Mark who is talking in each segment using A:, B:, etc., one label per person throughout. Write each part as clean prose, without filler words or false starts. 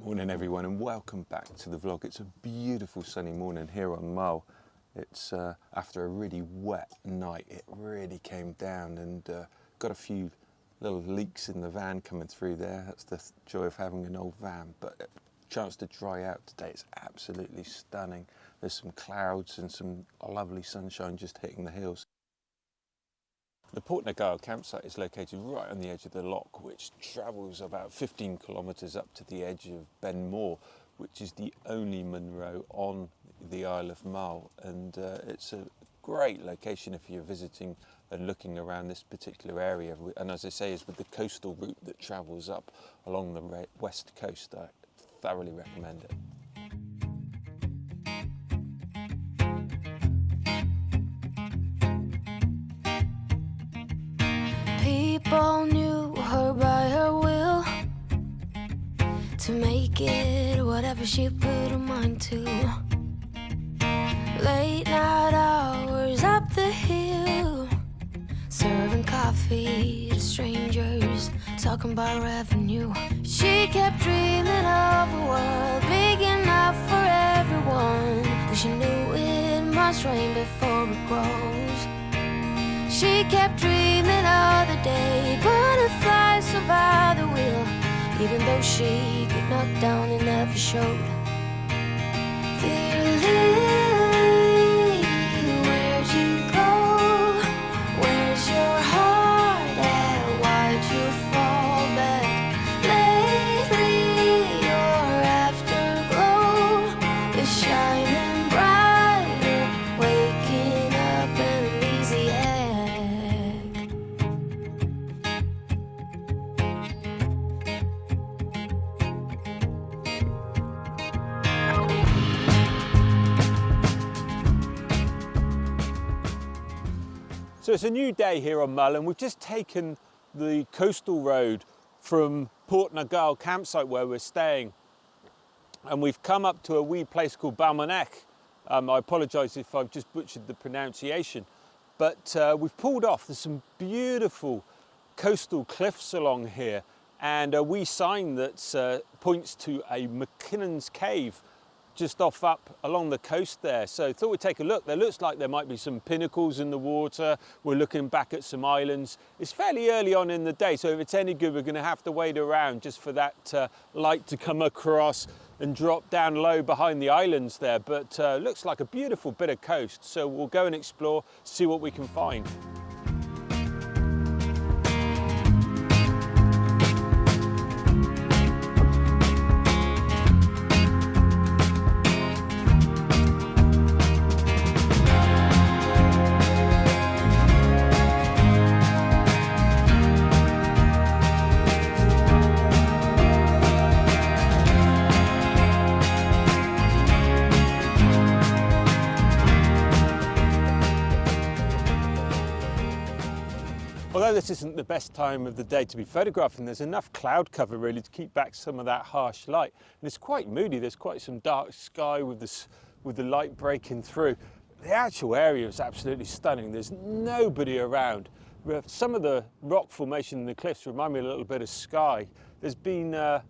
A: Morning everyone and welcome back to the vlog. It's a beautiful sunny morning here on Mull. It's after a really wet night, it really came down and got a few little leaks in the van coming through there. That's the joy of having an old van, but a chance to dry out today. It's absolutely stunning. There's some clouds and some lovely sunshine just hitting the hills. The Port Nagal campsite is located right on the edge of the loch, which travels about 15 kilometres up to the edge of Ben More, which is the only Munro on the Isle of Mull. And it's a great location if you're visiting and looking around this particular area. And as I say, is with the coastal route that travels up along the west coast. I thoroughly recommend it.
B: People knew her by her will, to make it whatever she put her mind to. Late night hours up the hill, serving coffee to strangers, talking about revenue. She kept dreaming of a world big enough for everyone, but she knew it must rain before it grows. She kept dreaming of the day butterflies survive the wheel, even though she got knocked down and never showed. Dear Lily, where'd you go? Where's your heart at? Why'd you fall back? Lately your afterglow is shining brighter, waking up an easy egg.
A: So it's a new day here on Mull, and we've just taken the coastal road from Port Nagal campsite where we're staying, and we've come up to a wee place called Balmanek. I apologise if I've just butchered the pronunciation, but we've pulled off. There's some beautiful coastal cliffs along here, and a wee sign that points to a McKinnon's Cave just off up along the coast there. So thought we'd take a look. There looks like there might be some pinnacles in the water. We're looking back at some islands. It's fairly early on in the day, so if it's any good, we're going to have to wait around just for that light to come across and drop down low behind the islands there. But looks like a beautiful bit of coast, so we'll go and explore, see what we can find. Although this isn't the best time of the day to be photographing, there's enough cloud cover really to keep back some of that harsh light. And it's quite moody. There's quite some dark sky with the light breaking through. The actual area is absolutely stunning. There's nobody around. Some of the rock formation in the cliffs remind me a little bit of Skye. There's been a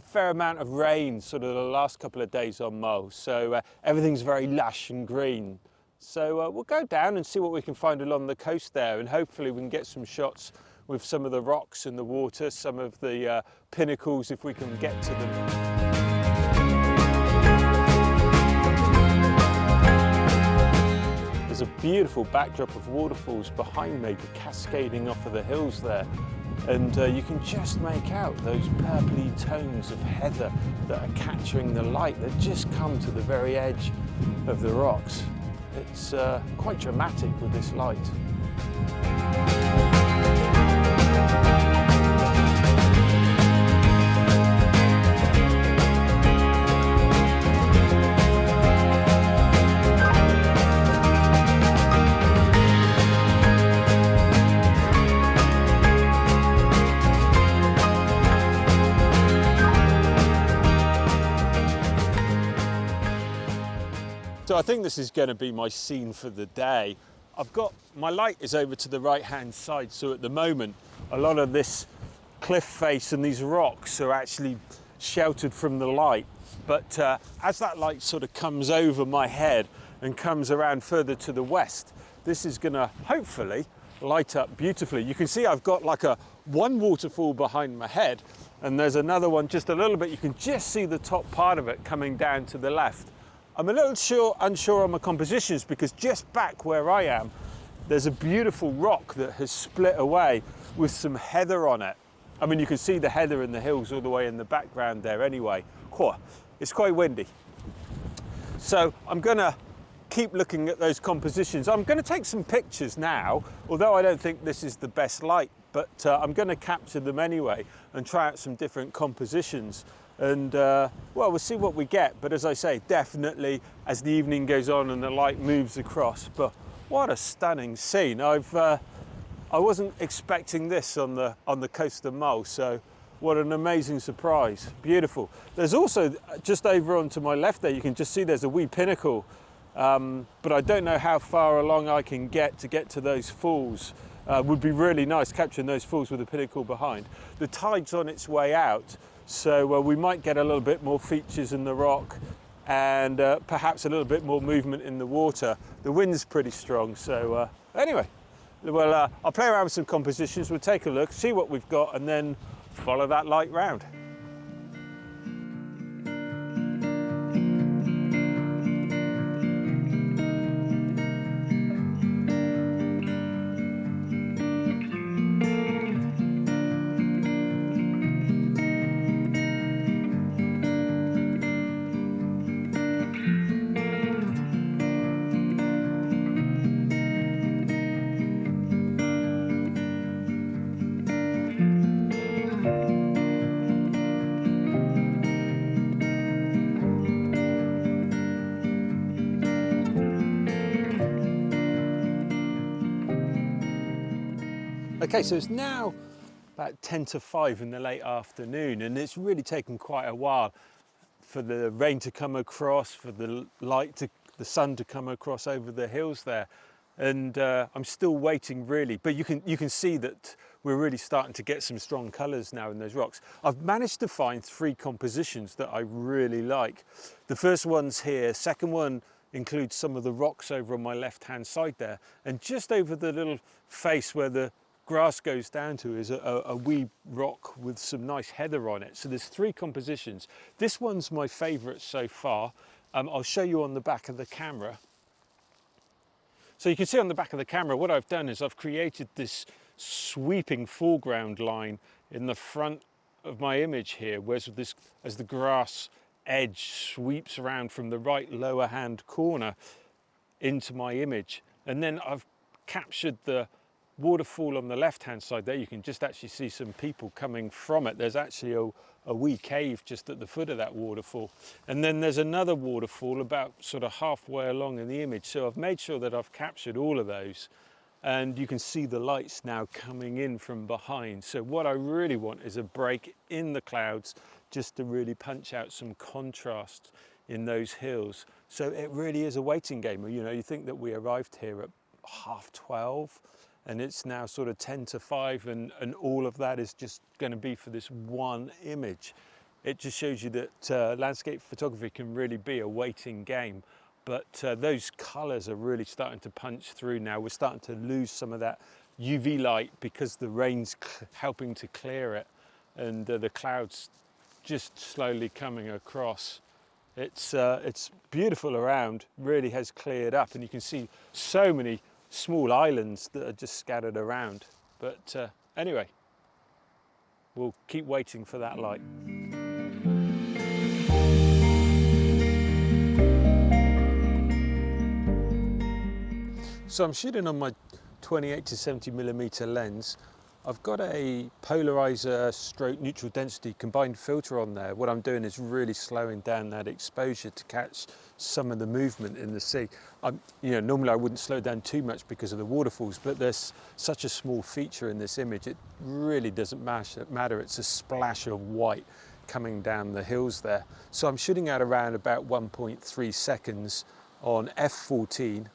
A: fair amount of rain sort of the last couple of days on Mull, so everything's very lush and green. So we'll go down and see what we can find along the coast there, and hopefully we can get some shots with some of the rocks in the water, some of the pinnacles if we can get to them. There's a beautiful backdrop of waterfalls behind me, cascading off of the hills there. And you can just make out those purpley tones of heather that are capturing the light that just come to the very edge of the rocks. It's quite dramatic with this light. So I think this is going to be my scene for the day. I've got, my light is over to the right hand side, so at the moment a lot of this cliff face and these rocks are actually sheltered from the light. But as that light sort of comes over my head and comes around further to the west, this is going to hopefully light up beautifully. You can see I've got like one waterfall behind my head, and there's another one just a little bit. You can just see the top part of it coming down to the left. I'm a little unsure on my compositions, because just back where I am, there's a beautiful rock that has split away with some heather on it. I mean, you can see the heather in the hills all the way in the background there anyway. It's quite windy. So I'm gonna keep looking at those compositions. I'm gonna take some pictures now, although I don't think this is the best light, but I'm gonna capture them anyway and try out some different compositions. And well, we'll see what we get. But as I say, definitely as the evening goes on and the light moves across. But what a stunning scene. I wasn't expecting this on the coast of Mull, so what an amazing surprise. Beautiful. There's also, just over onto my left there, you can just see there's a wee pinnacle, but I don't know how far along I can get to those falls. Would be really nice capturing those falls with the pinnacle behind. The tide's on its way out, so we might get a little bit more features in the rock, and perhaps a little bit more movement in the water. The wind's pretty strong, so anyway, well, I'll play around with some compositions, we'll take a look, see what we've got, and then follow that light round. Okay, so it's now about 10 to 5 in the late afternoon, and it's really taken quite a while for the rain to come across, for the sun to come across over the hills there. And I'm still waiting really, but you can see that we're really starting to get some strong colours now in those rocks. I've managed to find 3 compositions that I really like. The first one's here, second one includes some of the rocks over on my left hand side there, and just over the little face where the grass goes down to is a wee rock with some nice heather on it. So there's 3 compositions. This one's my favourite so far. I'll show you on the back of the camera. So you can see on the back of the camera what I've done is I've created this sweeping foreground line in the front of my image here, whereas as the grass edge sweeps around from the right lower hand corner into my image. And then I've captured the waterfall on the left hand side there. You can just actually see some people coming from it. There's actually a wee cave just at the foot of that waterfall, and then there's another waterfall about sort of halfway along in the image. So I've made sure that I've captured all of those, and you can see the lights now coming in from behind. So what I really want is a break in the clouds just to really punch out some contrast in those hills. So it really is a waiting game. You know, you think that we arrived here at 12:30, and it's now sort of 10 to 5, and all of that is just going to be for this one image. It just shows you that landscape photography can really be a waiting game. But those colours are really starting to punch through now. We're starting to lose some of that UV light because the rain's helping to clear it, and the clouds just slowly coming across. It's beautiful around, really has cleared up, and you can see so many small islands that are just scattered around. But anyway, we'll keep waiting for that light. So I'm shooting on my 28 to 70mm lens. I've got a polarizer stroke neutral density combined filter on there. What I'm doing is really slowing down that exposure to catch some of the movement in the sea. Normally I wouldn't slow down too much because of the waterfalls, but there's such a small feature in this image, it really doesn't matter. It's a splash of white coming down the hills there. So I'm shooting at around about 1.3 seconds on f14,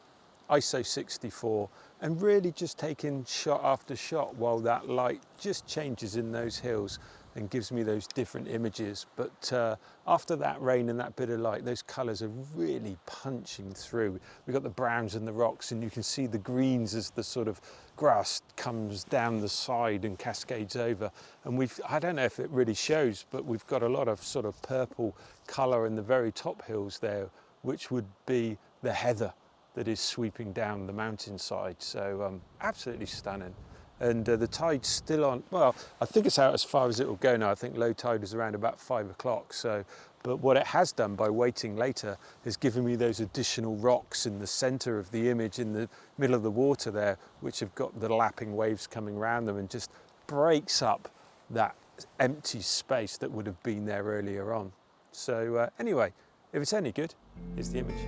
A: ISO 64, and really just taking shot after shot while that light just changes in those hills. and gives me those different images. But after that rain and that bit of light, those colours are really punching through. We've got the browns and the rocks, and you can see the greens as the sort of grass comes down the side and cascades over. And I don't know if it really shows, but we've got a lot of sort of purple colour in the very top hills there, which would be the heather that is sweeping down the mountainside. So absolutely stunning. And the tide's still on. Well, I think it's out as far as it will go now. I think low tide is around about 5 o'clock. So, but what it has done by waiting later is given me those additional rocks in the center of the image, in the middle of the water there, which have got the lapping waves coming around them, and just breaks up that empty space that would have been there earlier on. So anyway, if it's any good, here's the image.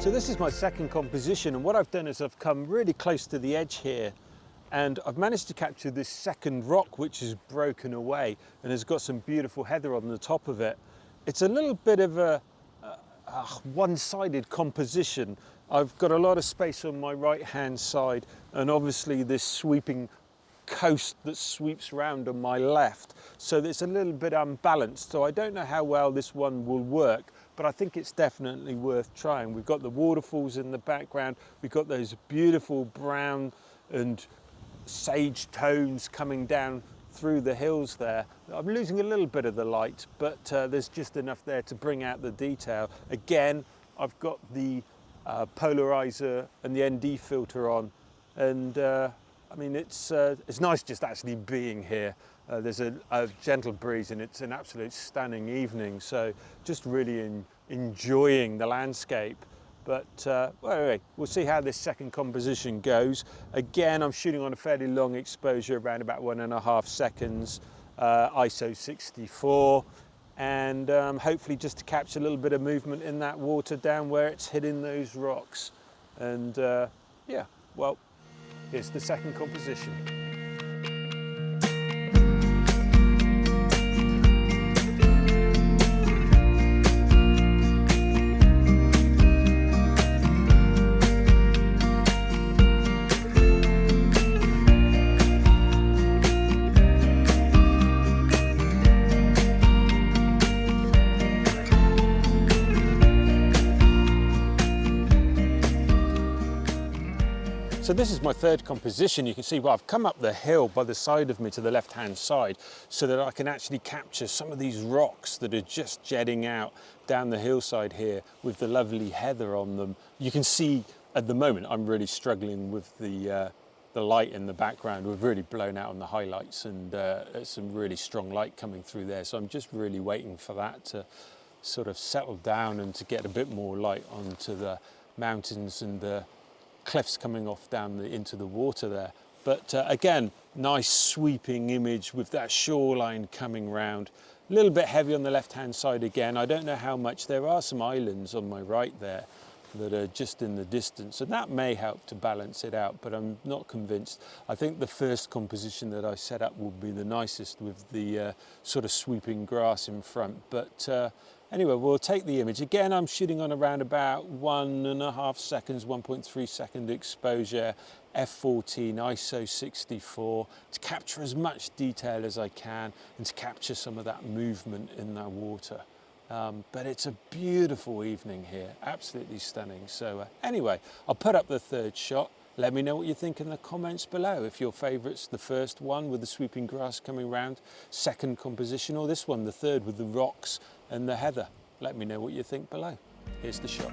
A: So this is my second composition, and what I've done is I've come really close to the edge here, and I've managed to capture this second rock which is broken away and has got some beautiful heather on the top of it. It's a little bit of a one-sided composition. I've got a lot of space on my right hand side, and obviously this sweeping coast that sweeps round on my left, so it's a little bit unbalanced. So I don't know how well this one will work, but I think it's definitely worth trying. We've got the waterfalls in the background, we've got those beautiful brown and sage tones coming down through the hills there. I'm losing a little bit of the light, but there's just enough there to bring out the detail. Again, I've got the polarizer and the ND filter on, and I mean, it's nice just actually being here. There's a gentle breeze, and it's an absolute stunning evening. So just really enjoying the landscape. But well, anyway, we'll see how this second composition goes. Again, I'm shooting on a fairly long exposure, around about 1.5 seconds, ISO 64. And hopefully just to capture a little bit of movement in that water down where it's hitting those rocks. And yeah, well, here's the second composition. So this is my third composition. You can see, well, I've come up the hill by the side of me to the left-hand side so that I can actually capture some of these rocks that are just jetting out down the hillside here with the lovely heather on them. You can see at the moment I'm really struggling with the light in the background. We've really blown out on the highlights, and some really strong light coming through there. So I'm just really waiting for that to sort of settle down and to get a bit more light onto the mountains and the cliffs coming off down into the water there. But again, nice sweeping image with that shoreline coming round. A little bit heavy on the left hand side again. I don't know how much. There are some islands on my right there that are just in the distance, and that may help to balance it out, but I'm not convinced. I think the first composition that I set up will be the nicest, with the sort of sweeping grass in front. But anyway, we'll take the image. Again, I'm shooting on around about 1.5 seconds, 1.3 second exposure, f14, ISO 64, to capture as much detail as I can and to capture some of that movement in the water. But it's a beautiful evening here, absolutely stunning. So anyway, I'll put up the third shot. Let me know what you think in the comments below. If your favourite's the first one with the sweeping grass coming round, second composition, or this one, the third with the rocks and the heather. Let me know what you think below. Here's the shot.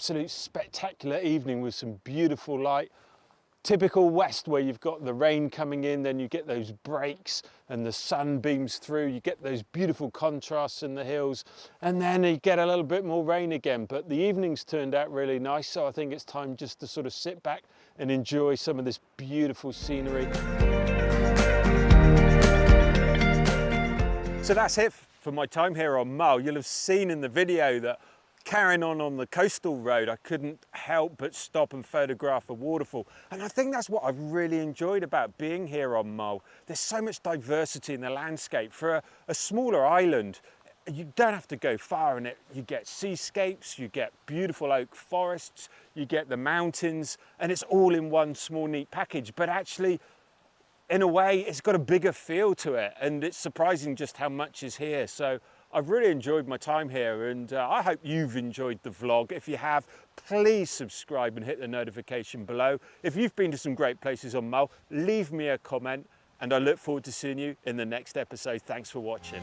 A: absolute spectacular evening with some beautiful light. Typical west, where you've got the rain coming in, then you get those breaks and the sun beams through, you get those beautiful contrasts in the hills, and then you get a little bit more rain again. But the evening's turned out really nice, so I think it's time just to sort of sit back and enjoy some of this beautiful scenery. So that's it for my time here on Mull. You'll have seen in the video that carrying on the coastal road, I couldn't help but stop and photograph a waterfall. And I think that's what I've really enjoyed about being here on Mull. There's so much diversity in the landscape. For a smaller island, you don't have to go far in it. You get seascapes, you get beautiful oak forests, you get the mountains, and it's all in one small neat package. But actually, in a way, it's got a bigger feel to it, and it's surprising just how much is here. So I've really enjoyed my time here, and I hope you've enjoyed the vlog. If you have, please subscribe and hit the notification below. If you've been to some great places on Mull, leave me a comment, and I look forward to seeing you in the next episode. Thanks for watching.